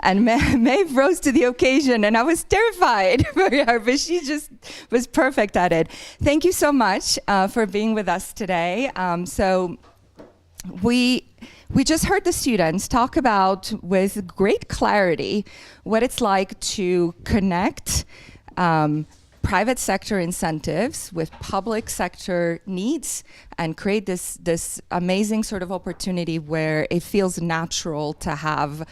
And Maeve rose to the occasion, and I was terrified for her, but she just was perfect at it. Thank you so much for being with us today. So we just heard the students talk about, with great clarity, what it's like to connect private sector incentives with public sector needs and create this amazing sort of opportunity where it feels natural to have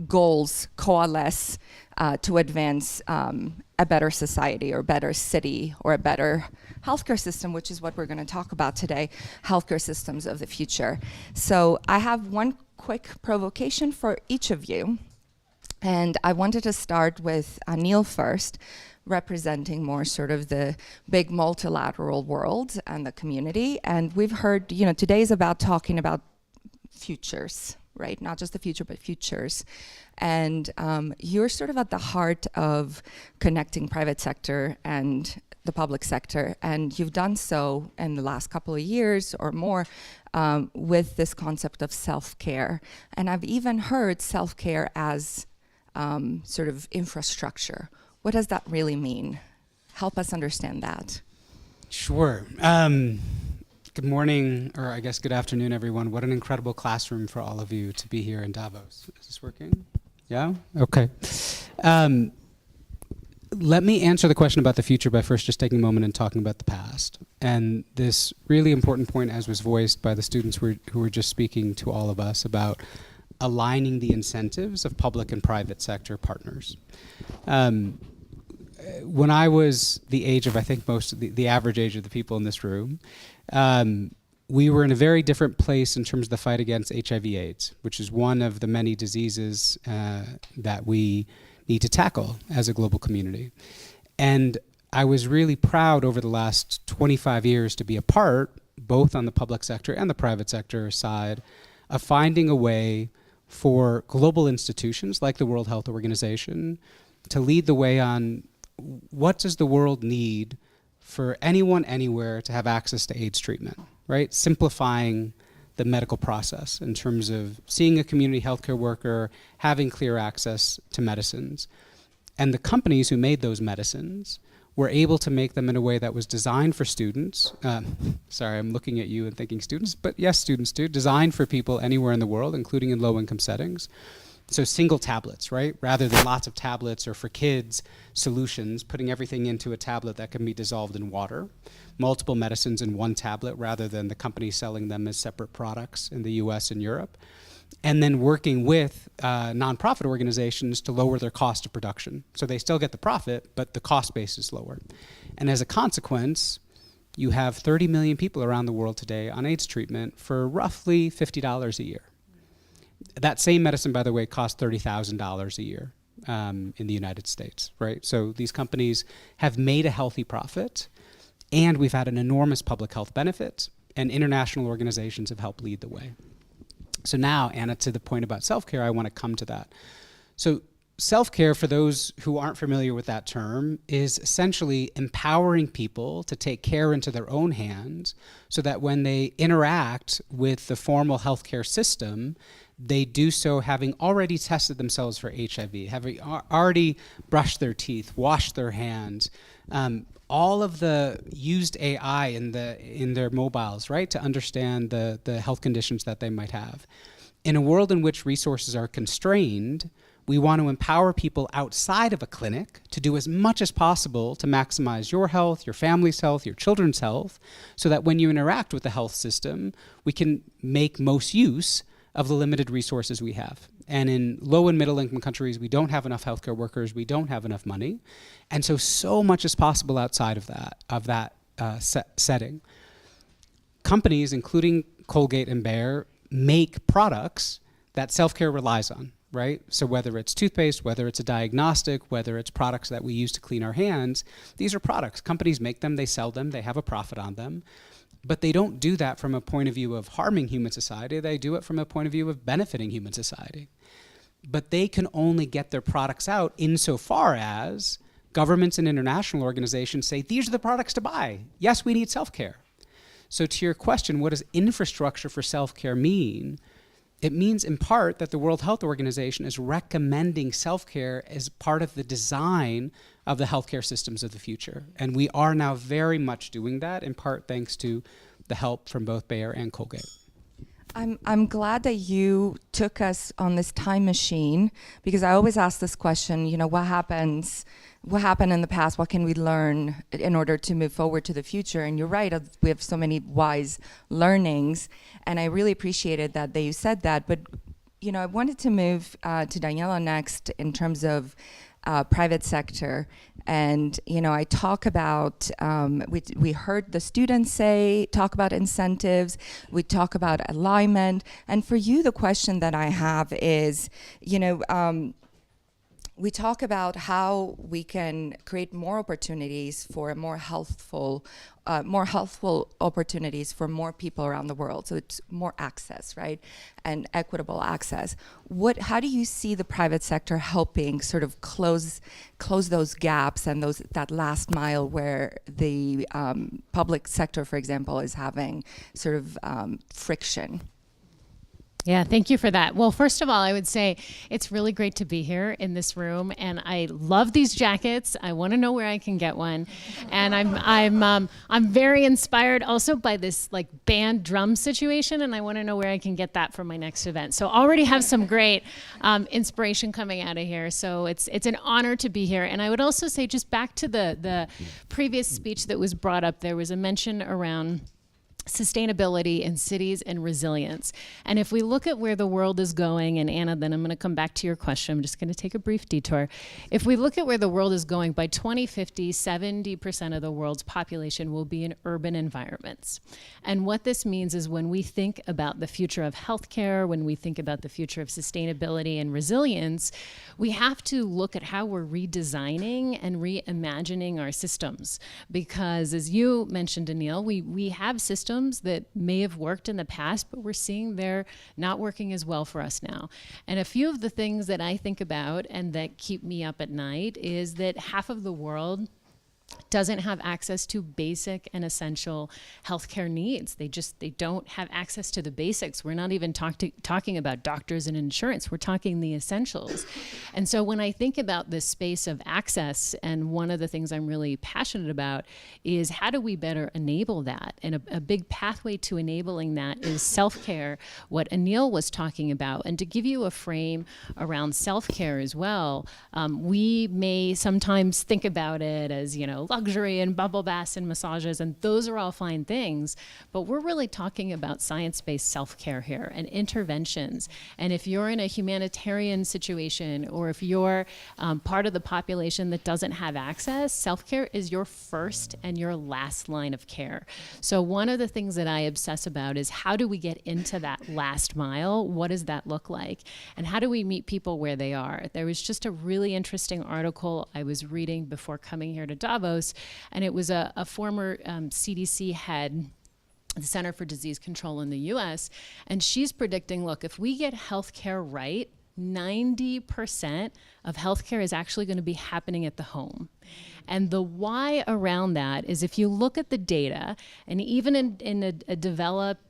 goals coalesce to advance a better society or better city or a better healthcare system, which is what we're going to talk about today, healthcare systems of the future. So I have one quick provocation for each of you. And I wanted to start with Anil first, representing more sort of the big multilateral world and the community. And we've heard, today is about talking about futures, right? Not just the future, but futures. And you're sort of at the heart of connecting private sector and the public sector. And you've done so in the last couple of years or more with this concept of self-care. And I've even heard self-care as sort of infrastructure. What does that really mean? Help us understand that. Sure. Good morning, or I guess good afternoon, everyone. What an incredible classroom for all of you to be here in Davos. Is this working? Yeah? Okay. Let me answer the question about the future by first just taking a moment and talking about the past. And this really important point, as was voiced by the students who were just speaking to all of us, about aligning the incentives of public and private sector partners. When I was the age of, I think the average age of the people in this room, we were in a very different place in terms of the fight against HIV/AIDS, which is one of the many diseases that we need to tackle as a global community. And I was really proud over the last 25 years to be a part, both on the public sector and the private sector side, of finding a way for global institutions like the World Health Organization to lead the way on what does the world need for anyone, anywhere to have access to AIDS treatment, right? Simplifying the medical process in terms of seeing a community healthcare worker, having clear access to medicines. And the companies who made those medicines were able to make them in a way that was designed for students. Sorry, I'm looking at you and thinking students, but yes, students too, designed for people anywhere in the world, including in low-income settings. So single tablets, right? Rather than lots of tablets, or for kids, solutions, putting everything into a tablet that can be dissolved in water. Multiple medicines in one tablet rather than the company selling them as separate products in the US and Europe. And then working with nonprofit organizations to lower their cost of production. So they still get the profit, but the cost base is lower. And as a consequence, you have 30 million people around the world today on AIDS treatment for roughly $50 a year. That same medicine, by the way, costs $30,000 a year in the United States, right? So these companies have made a healthy profit, and we've had an enormous public health benefit, and international organizations have helped lead the way. So now, Anna, to the point about self-care, I want to come to that. So self-care, for those who aren't familiar with that term, is essentially empowering people to take care into their own hands so that when they interact with the formal healthcare system, they do so having already tested themselves for HIV, having already brushed their teeth, washed their hands, all of the used AI in their mobiles, right, to understand the health conditions that they might have. In a world in which resources are constrained, we want to empower people outside of a clinic to do as much as possible to maximize your health, your family's health, your children's health, so that when you interact with the health system, we can make most use of the limited resources we have. And in low and middle income countries, we don't have enough healthcare workers, we don't have enough money. And so much is possible outside of that setting. Companies, including Colgate and Bayer, make products that self-care relies on, right? So whether it's toothpaste, whether it's a diagnostic, whether it's products that we use to clean our hands, these are products. Companies make them, they sell them, they have a profit on them. But they don't do that from a point of view of harming human society. They do it from a point of view of benefiting human society. But they can only get their products out insofar as governments and international organizations say, these are the products to buy. Yes, we need self-care. So to your question, what does infrastructure for self-care mean? it means in part that the World Health Organization is recommending self-care as part of the design of the healthcare systems of the future. And we are now very much doing that, in part thanks to the help from both Bayer and Colgate. I'm glad that you took us on this time machine, because I always ask this question, what happened in the past? What can we learn in order to move forward to the future? And you're right, we have so many wise learnings, and I really appreciated that you said that. But, I wanted to move to Daniela next in terms of private sector. And, I talk about, we heard the students talk about incentives, we talk about alignment. And for you, the question that I have is, we talk about how we can create more opportunities for more healthful opportunities for more people around the world. So it's more access, right? And equitable access. How do you see the private sector helping sort of close those gaps and that last mile where the public sector, for example, is having sort of friction? Yeah, thank you for that. Well, first of all, I would say it's really great to be here in this room, and I love these jackets. I want to know where I can get one, and I'm very inspired also by this like band drum situation, and I want to know where I can get that for my next event. So already have some great inspiration coming out of here. So it's an honor to be here. And I would also say, just back to the previous speech that was brought up, there was a mention around sustainability in cities and resilience. And if we look at where the world is going, and Anna, then I'm going to come back to your question. I'm just going to take a brief detour. If we look at where the world is going, by 2050, 70% of the world's population will be in urban environments. And what this means is when we think about the future of healthcare, when we think about the future of sustainability and resilience, we have to look at how we're redesigning and reimagining our systems. Because as you mentioned, Anil, we have systems that may have worked in the past, but we're seeing they're not working as well for us now. And a few of the things that I think about and that keep me up at night is that half of the world doesn't have access to basic and essential healthcare needs. They don't have access to the basics. We're not even talking about doctors and insurance. We're talking the essentials. And so when I think about this space of access, and one of the things I'm really passionate about is how do we better enable that? And a big pathway to enabling that is self-care, what Anil was talking about. And to give you a frame around self-care as well, we may sometimes think about it as, luxury and bubble baths and massages, and those are all fine things, but we're really talking about science-based self-care here and interventions. And if you're in a humanitarian situation, or if you're part of the population that doesn't have access, self-care is your first and your last line of care. So one of the things that I obsess about is how do we get into that last mile? What does that look like? And how do we meet people where they are? There was just a really interesting article I was reading before coming here to Davos, and it was a former CDC head, the Center for Disease Control in the US, and she's predicting, look, if we get healthcare right, 90% of healthcare is actually going to be happening at the home. And the why around that is if you look at the data, and even in a developed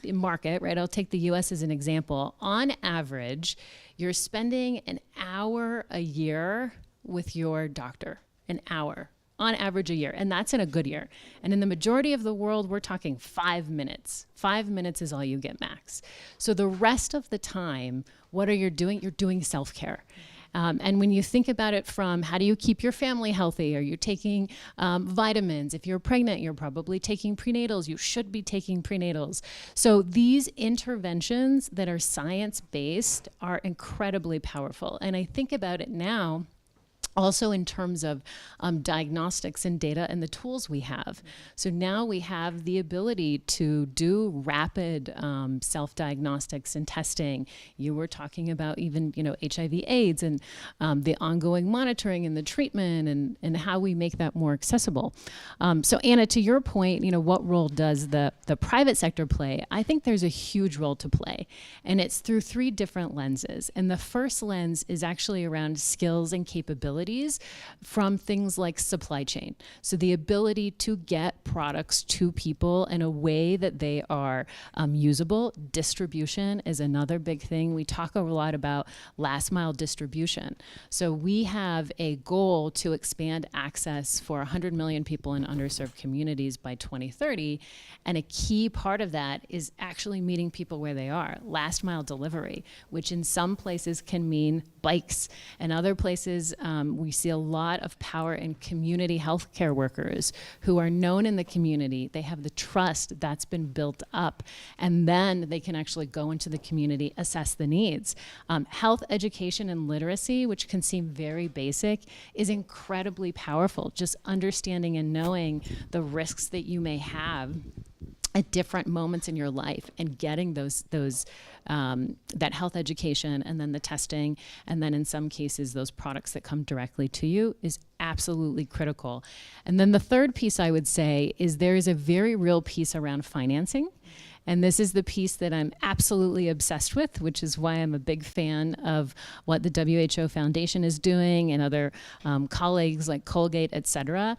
market, right? I'll take the US as an example. On average, you're spending an hour a year with your doctor, an hour. On average a year, and that's in a good year. And in the majority of the world, we're talking 5 minutes. 5 minutes is all you get max. So the rest of the time, what are you doing? You're doing self-care. And when you think about it from how do you keep your family healthy? Are you taking vitamins? If you're pregnant, you're probably taking prenatals. You should be taking prenatals. So these interventions that are science-based are incredibly powerful. And I think about it now also in terms of diagnostics and data and the tools we have. So now we have the ability to do rapid self-diagnostics and testing. You were talking about even, HIV/AIDS and the ongoing monitoring and the treatment and how we make that more accessible. So Anna, to your point, what role does the private sector play? I think there's a huge role to play, and it's through 3 different lenses. And the first lens is actually around skills and capabilities inequalities from things like supply chain. So the ability to get products to people in a way that they are usable. Distribution is another big thing. We talk a lot about last mile distribution. So we have a goal to expand access for 100 million people in underserved communities by 2030. And a key part of that is actually meeting people where they are. Last mile delivery, which in some places can mean bikes. And other places, we see a lot of power in community healthcare workers who are known in the community. They have the trust that's been built up. And then they can actually go into the community, assess the needs. Health education and literacy, which can seem very basic, is incredibly powerful. Just understanding and knowing the risks that you may have at different moments in your life, and getting that health education, and then the testing, and then in some cases those products that come directly to you, is absolutely critical. And then the third piece I would say is there is a very real piece around financing. And this is the piece that I'm absolutely obsessed with, which is why I'm a big fan of what the WHO Foundation is doing and other colleagues like Colgate, et cetera.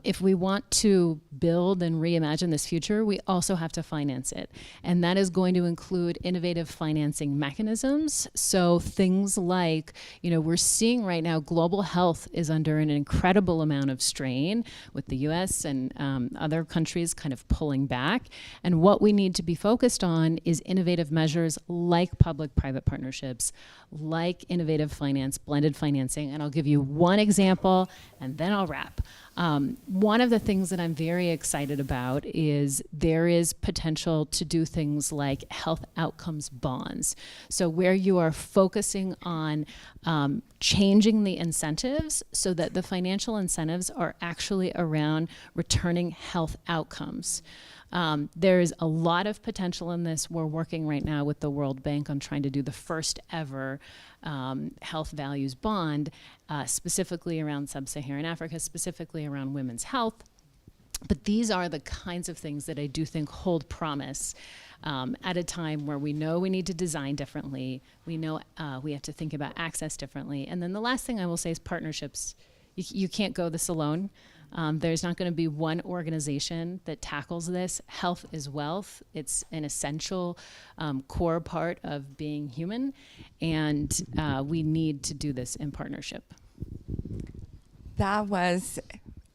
If we want to build and reimagine this future, we also have to finance it. And that is going to include innovative financing mechanisms. So things like, we're seeing right now global health is under an incredible amount of strain, with the US and other countries kind of pulling back. And what we need to be focused on is innovative measures like public-private partnerships, like innovative finance, blended financing. And I'll give you one example, and then I'll wrap. One of the things that I'm very excited about is there is potential to do things like health outcomes bonds. So where you are focusing on changing the incentives so that the financial incentives are actually around returning health outcomes. There's a lot of potential in this. We're working right now with the World Bank on trying to do the first ever health values bond, specifically around sub-Saharan Africa, specifically around women's health. But these are the kinds of things that I do think hold promise at a time where we know we need to design differently. We know we have to think about access differently. And then the last thing I will say is partnerships. You can't go this alone. There's not going to be one organization that tackles this. Health is wealth. It's an essential core part of being human, and we need to do this in partnership. That was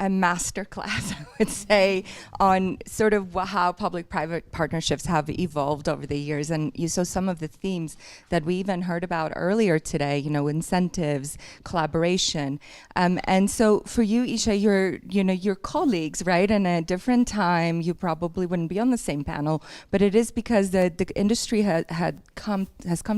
a masterclass, I would say, on sort of how public-private partnerships have evolved over the years. And you saw some of the themes that we even heard about earlier today, incentives, collaboration. And so for you, Isha, your colleagues, right, in a different time, you probably wouldn't be on the same panel, but it is because the industry has come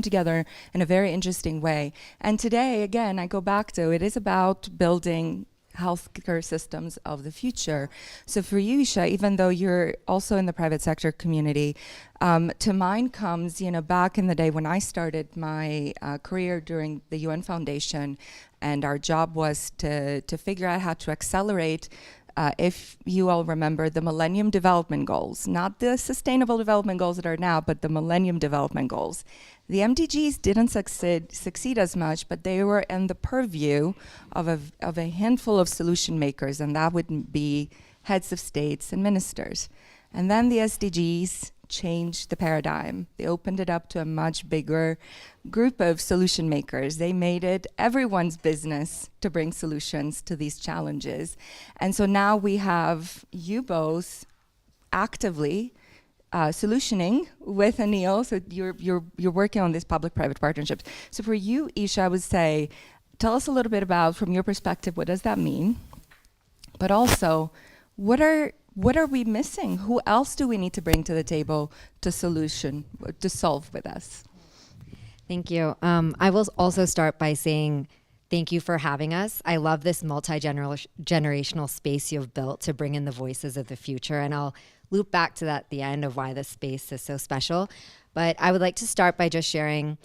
together in a very interesting way. And today, again, I go back to, it is about building healthcare systems of the future. So for you, Isha, even though you're also in the private sector community, to mind comes, back in the day when I started my career during the UN Foundation, and our job was to figure out how to accelerate, if you all remember, the Millennium Development Goals, not the Sustainable Development Goals that are now, but the Millennium Development Goals. The MDGs didn't succeed as much, but they were in the purview of a handful of solution makers, and that would be heads of states and ministers. And then the SDGs changed the paradigm. They opened it up to a much bigger group of solution makers. They made it everyone's business to bring solutions to these challenges. And so now we have you both actively solutioning with Anil. So you're working on these public-private partnerships. So for you, Isha, I would say, tell us a little bit about, from your perspective, what does that mean? But also, what are we missing? Who else do we need to bring to the table to solve with us? Thank you. I will also start by saying thank you for having us. I love this multi-generational space you've built to bring in the voices of the future. And I'll loop back to that at the end of why this space is so special. But I would like to start by just sharing,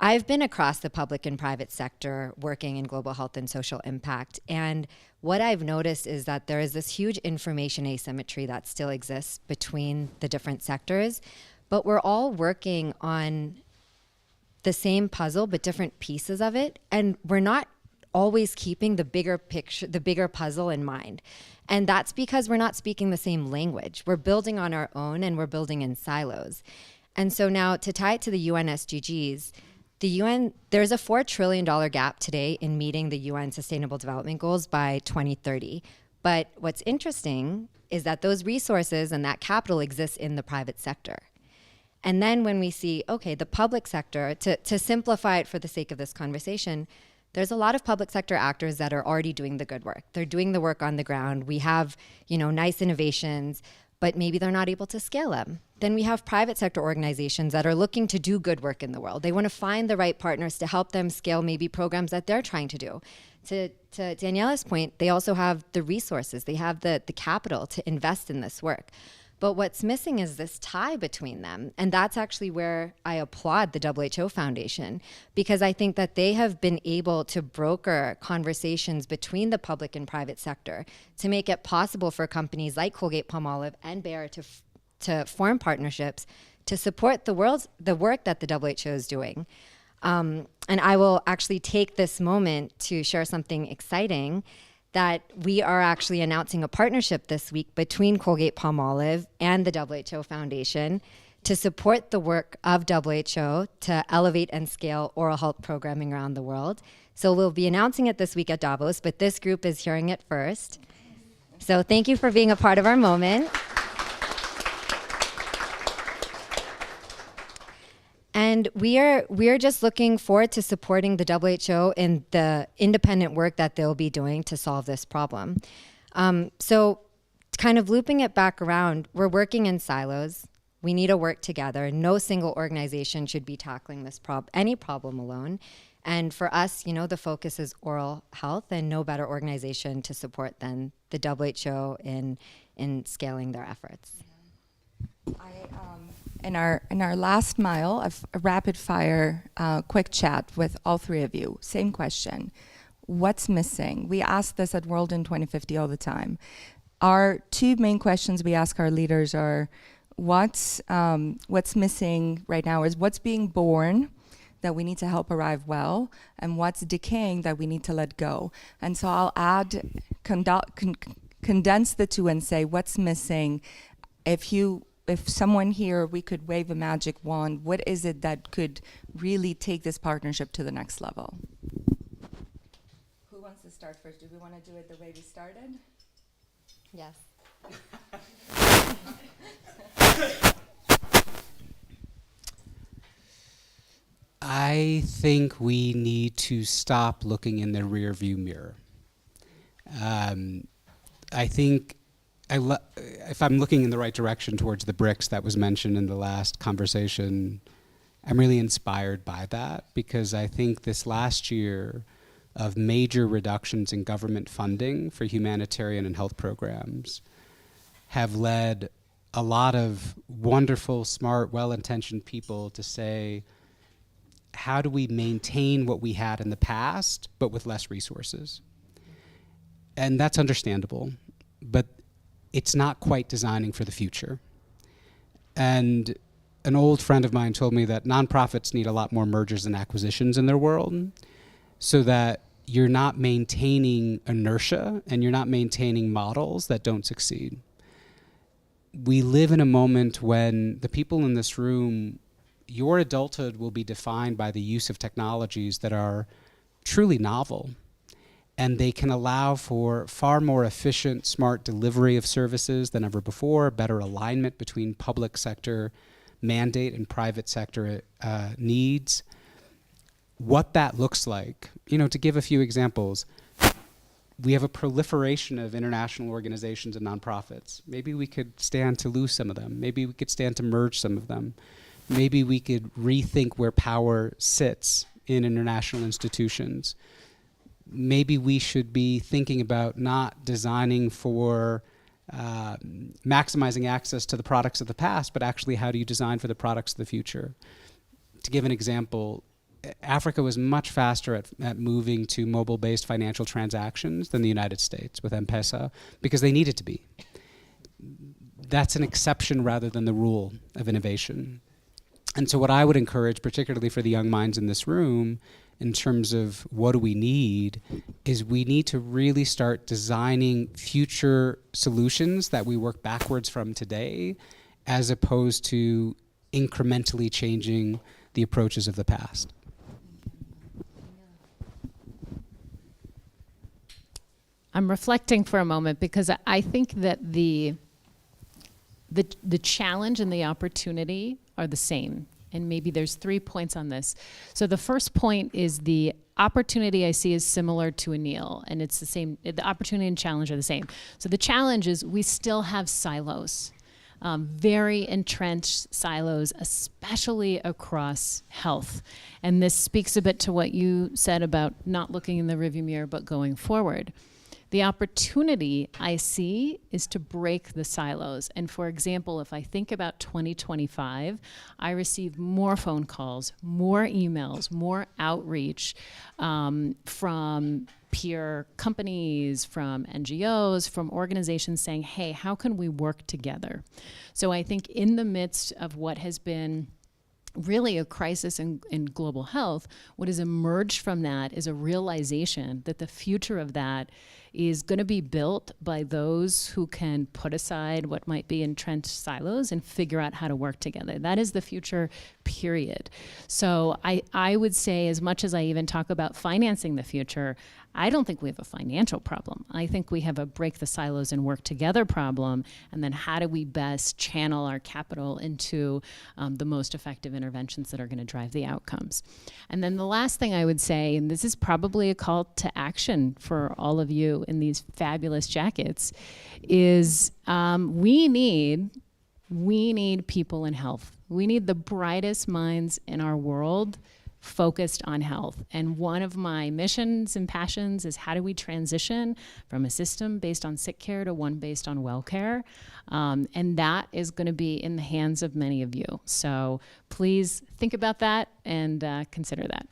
I've been across the public and private sector working in global health and social impact. And what I've noticed is that there is this huge information asymmetry that still exists between the different sectors, but we're all working on the same puzzle, but different pieces of it. And we're not always keeping the bigger picture, the bigger puzzle in mind. And that's because we're not speaking the same language. We're building on our own, and we're building in silos. And so now, to tie it to the UN SDGs, the UN, there's a $4 trillion gap today in meeting the UN Sustainable Development Goals by 2030. But what's interesting is that those resources and that capital exists in the private sector. And then when we see, okay, the public sector, to simplify it for the sake of this conversation, there's a lot of public sector actors that are already doing the good work. They're doing the work on the ground. We have, nice innovations, but maybe they're not able to scale them. Then we have private sector organizations that are looking to do good work in the world. They want to find the right partners to help them scale maybe programs that they're trying to do. To Daniela's point, they also have the resources. They have the capital to invest in this work. But what's missing is this tie between them. And that's actually where I applaud the WHO Foundation, because I think that they have been able to broker conversations between the public and private sector to make it possible for companies like Colgate-Palmolive and Bayer to form partnerships to support the work that the WHO is doing. And I will actually take this moment to share something exciting, that we are actually announcing a partnership this week between Colgate-Palmolive and the WHO Foundation to support the work of WHO to elevate and scale oral health programming around the world. So we'll be announcing it this week at Davos, but this group is hearing it first. So thank you for being a part of our moment. And we are just looking forward to supporting the WHO in the independent work that they'll be doing to solve this problem. So kind of looping it back around, we're working in silos. We need to work together. No single organization should be tackling this any problem alone. And for us, the focus is oral health, and no better organization to support than the WHO in scaling their efforts. In our last mile of a rapid fire quick chat with all three of you, same question. What's missing? We ask this at World in 2050 all the time. Our two main questions we ask our leaders are, what's missing right now is what's being born that we need to help arrive well, and what's decaying that we need to let go. And so I'll add, condense the two and say what's missing. If someone here, we could wave a magic wand, what is it that could really take this partnership to the next level? Who wants to start first? Do we want to do it the way we started? Yes. I think we need to stop looking in the rearview mirror. I think if I'm looking in the right direction towards the bricks that was mentioned in the last conversation, I'm really inspired by that, because I think this last year of major reductions in government funding for humanitarian and health programs have led a lot of wonderful, smart, well-intentioned people to say, how do we maintain what we had in the past, but with less resources? And that's understandable, but it's not quite designing for the future. And an old friend of mine told me that nonprofits need a lot more mergers and acquisitions in their world, so that you're not maintaining inertia and you're not maintaining models that don't succeed. We live in a moment when the people in this room, your adulthood will be defined by the use of technologies that are truly novel. And they can allow for far more efficient, smart delivery of services than ever before, better alignment between public sector mandate and private sector needs. What that looks like, to give a few examples, we have a proliferation of international organizations and nonprofits. Maybe we could stand to lose some of them. Maybe we could stand to merge some of them. Maybe we could rethink where power sits in international institutions. Maybe we should be thinking about not designing for maximizing access to the products of the past, but actually how do you design for the products of the future? To give an example, Africa was much faster at moving to mobile-based financial transactions than the United States with M-Pesa, because they needed to be. That's an exception rather than the rule of innovation. And so what I would encourage, particularly for the young minds in this room, in terms of what do we need is we need to really start designing future solutions that we work backwards from today, as opposed to incrementally changing the approaches of the past. I'm reflecting for a moment because I think that the challenge and the opportunity are the same. And maybe there's 3 points on this. So the first point is the opportunity I see is similar to Anil, and it's the same. The opportunity and challenge are the same. So the challenge is we still have silos, very entrenched silos, especially across health. And this speaks a bit to what you said about not looking in the rearview mirror, but going forward. The opportunity I see is to break the silos. And for example, if I think about 2025, I receive more phone calls, more emails, more outreach from peer companies, from NGOs, from organizations saying, hey, how can we work together? So I think in the midst of what has been really a crisis in global health, what has emerged from that is a realization that the future of that is going to be built by those who can put aside what might be entrenched silos and figure out how to work together. That is the future, period. So I would say, as much as I even talk about financing the future, I don't think we have a financial problem. I think we have a break the silos and work together problem, and then how do we best channel our capital into the most effective interventions that are going to drive the outcomes. And then the last thing I would say, and this is probably a call to action for all of you in these fabulous jackets, is we need people in health. We need the brightest minds in our world focused on health. And one of my missions and passions is how do we transition from a system based on sick care to one based on well care? And that is going to be in the hands of many of you. So please think about that and consider that.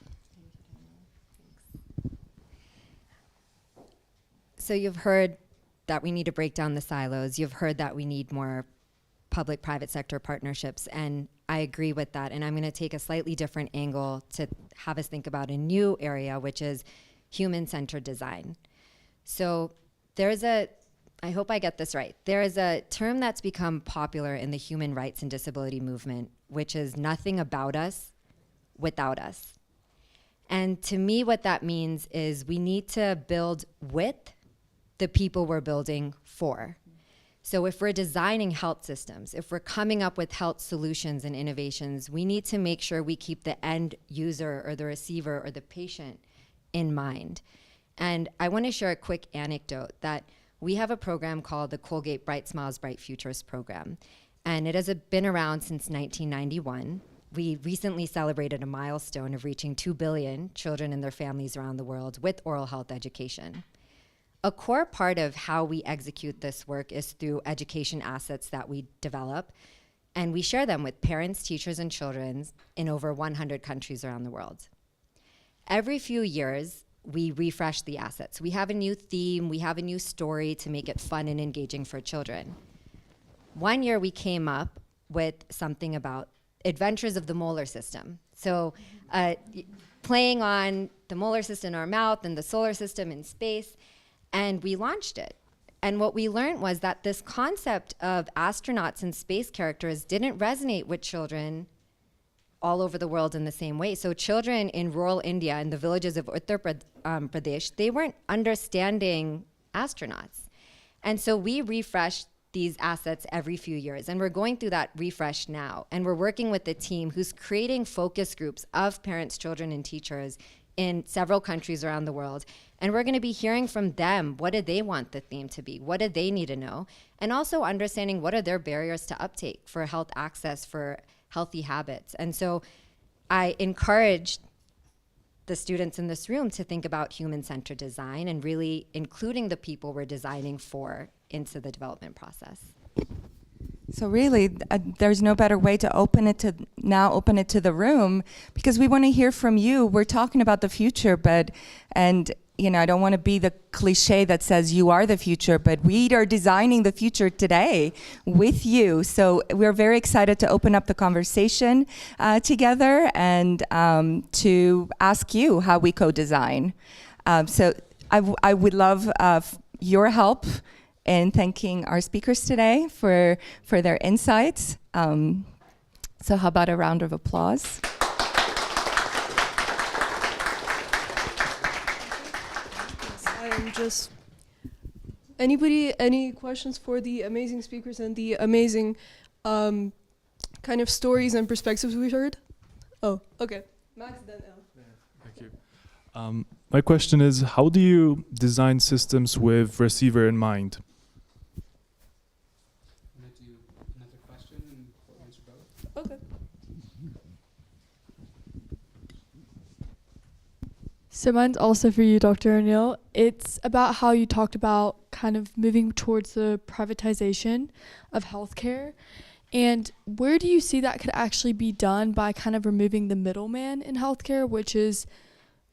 So you've heard that we need to break down the silos. You've heard that we need more public-private sector partnerships, and I agree with that. And I'm going to take a slightly different angle to have us think about a new area, which is human-centered design. So I hope I get this right. There is a term that's become popular in the human rights and disability movement, which is nothing about us without us. And to me, what that means is we need to build with the people we're building for. So if we're designing health systems, if we're coming up with health solutions and innovations, we need to make sure we keep the end user or the receiver or the patient in mind. And I want to share a quick anecdote that we have a program called the Colgate Bright Smiles, Bright Futures program. And it has been around since 1991. We recently celebrated a milestone of reaching 2 billion children and their families around the world with oral health education. A core part of how we execute this work is through education assets that we develop, and we share them with parents, teachers, and children in over 100 countries around the world. Every few years, we refresh the assets. We have a new theme, we have a new story to make it fun and engaging for children. One year we came up with something about adventures of the molar system. So playing on the molar system in our mouth and the solar system in space, and we launched it. And what we learned was that this concept of astronauts and space characters didn't resonate with children all over the world in the same way. So children in rural India, in the villages of Uttar Pradesh, they weren't understanding astronauts. And so we refreshed these assets every few years. And we're going through that refresh now. And we're working with a team who's creating focus groups of parents, children, and teachers in several countries around the world. And we're going to be hearing from them, what do they want the theme to be? What do they need to know? And also understanding what are their barriers to uptake for health access, for healthy habits. And so I encourage the students in this room to think about human-centered design and really including the people we're designing for into the development process. So really, there's no better way to open it to the room, because we want to hear from you. We're talking about the future, and I don't want to be the cliche that says you are the future, but we are designing the future today with you. So we're very excited to open up the conversation together and to ask you how we co-design. So I would love your help in thanking our speakers today for their insights. So how about a round of applause? Just any questions for the amazing speakers and the amazing kind of stories and perspectives we heard? Oh, okay. Max, then El. Thank you. My question is, how do you design systems with receiver in mind? Another question and we'll answer both. Okay. So mine's also for you, Dr. O'Neill. It's about how you talked about kind of moving towards the privatization of healthcare. And where do you see that could actually be done by kind of removing the middleman in healthcare, which is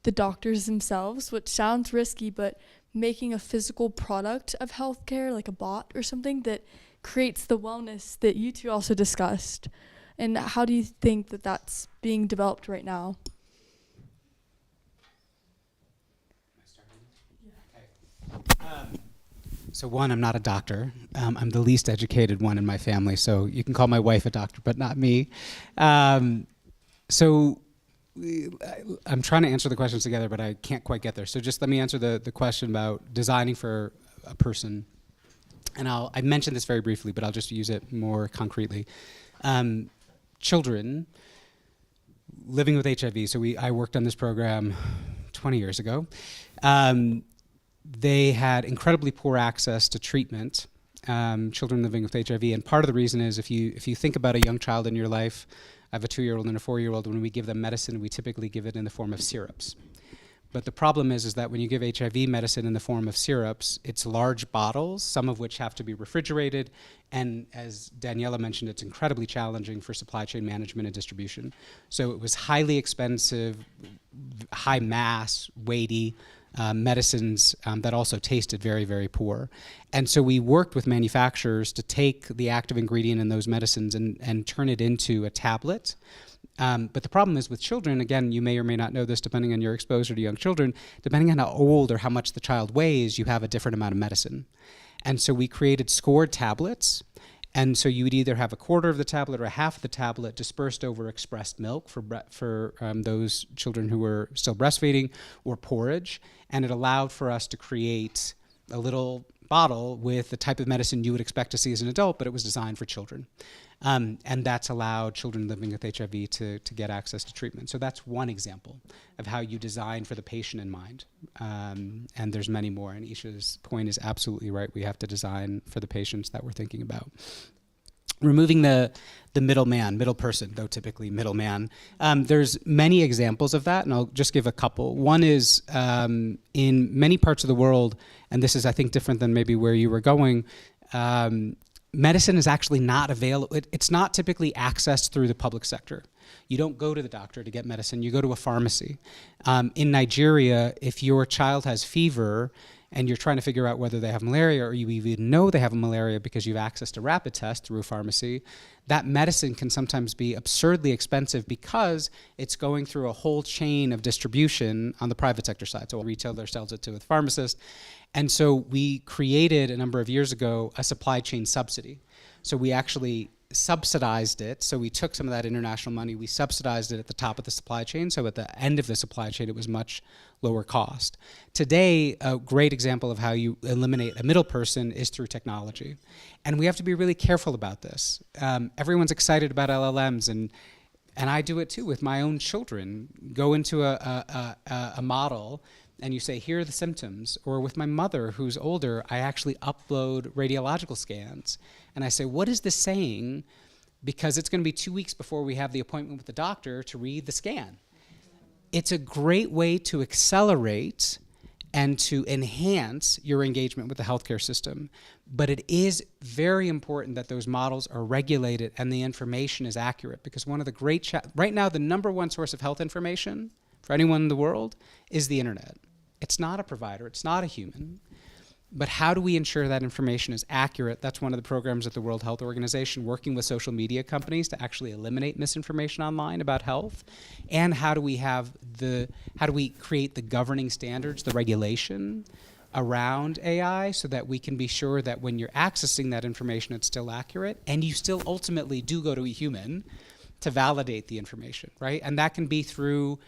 the doctors themselves, which sounds risky, but making a physical product of healthcare, like a bot or something that creates the wellness that you two also discussed. And how do you think that that's being developed right now? So one, I'm not a doctor. I'm the least educated one in my family, so you can call my wife a doctor, but not me. So I'm trying to answer the questions together, but I can't quite get there. So just let me answer the question about designing for a person. And I mentioned this very briefly, but I'll just use it more concretely. Children living with HIV. So I worked on this program 20 years ago. They had incredibly poor access to treatment, children living with HIV. And part of the reason is if you think about a young child in your life, I have a 2-year-old and a 4-year-old, when we give them medicine, we typically give it in the form of syrups. But the problem is that when you give HIV medicine in the form of syrups, it's large bottles, some of which have to be refrigerated. And as Daniela mentioned, it's incredibly challenging for supply chain management and distribution. So it was highly expensive, high mass, weighty, medicines that also tasted very, very poor. And so we worked with manufacturers to take the active ingredient in those medicines and turn it into a tablet. But the problem is with children, again, you may or may not know this depending on your exposure to young children, depending on how old or how much the child weighs, you have a different amount of medicine. And so we created scored tablets. And so you would either have a quarter of the tablet or half of the tablet dispersed over expressed milk for those children who were still breastfeeding, or porridge. And it allowed for us to create a little bottle with the type of medicine you would expect to see as an adult, but it was designed for children. And that's allowed children living with HIV to get access to treatment. So that's one example of how you design for the patient in mind. And there's many more, and Isha's point is absolutely right. We have to design for the patients that we're thinking about. Removing the middle person, though typically middleman. There's many examples of that, and I'll just give a couple. One is in many parts of the world, and this is, I think, different than maybe where you were going, medicine is actually not available. It's not typically accessed through the public sector. You don't go to the doctor to get medicine. You go to a pharmacy. In Nigeria, if your child has fever and you're trying to figure out whether they have malaria, or you even know they have malaria because you have access to rapid tests through a pharmacy, that medicine can sometimes be absurdly expensive because it's going through a whole chain of distribution on the private sector side. So a retailer sells it to a pharmacist. And so we created a number of years ago a supply chain subsidy. So we actually subsidized it. So we took some of that international money, we subsidized it at the top of the supply chain. So at the end of the supply chain, it was much lower cost. Today, a great example of how you eliminate a middle person is through technology. And we have to be really careful about this. Everyone's excited about LLMs, and I do it too with my own children. Go into a model and you say, here are the symptoms. Or with my mother, who's older, I actually upload radiological scans. And I say, what is this saying? Because it's going to be 2 weeks before we have the appointment with the doctor to read the scan. It's a great way to accelerate and to enhance your engagement with the healthcare system. But it is very important that those models are regulated and the information is accurate, because one of the great right now, the #1 source of health information for anyone in the world is the internet. it's not a provider, it's not a human. But how do we ensure that information is accurate? That's one of the programs at the World Health Organization, working with social media companies to actually eliminate misinformation online about health. And how do we create the governing standards, the regulation around AI, so that we can be sure that when you're accessing that information, it's still accurate, and you still ultimately do go to a human to validate the information, right? And that can be through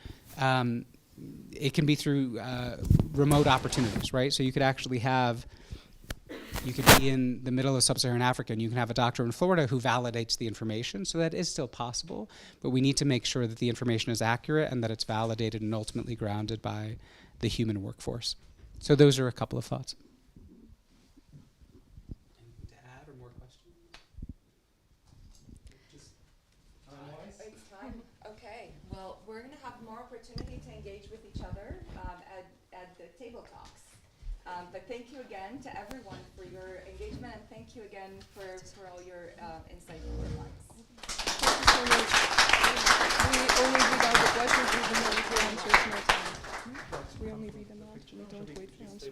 remote opportunities, right? So you could actually you could be in the middle of sub-Saharan Africa and you can have a doctor in Florida who validates the information. So that is still possible, but we need to make sure that the information is accurate and that it's validated and ultimately grounded by the human workforce. So those are a couple of thoughts. Anything to add or more questions? It's time. Okay. Well, we're going to have more opportunity to engage with each other at the table talks. But thank you again to everyone for your engagement, and thank you again for all your insightful remarks. Thank you so much. We only read out the questions even though we answers more time. We only read them out. We don't wait for answers.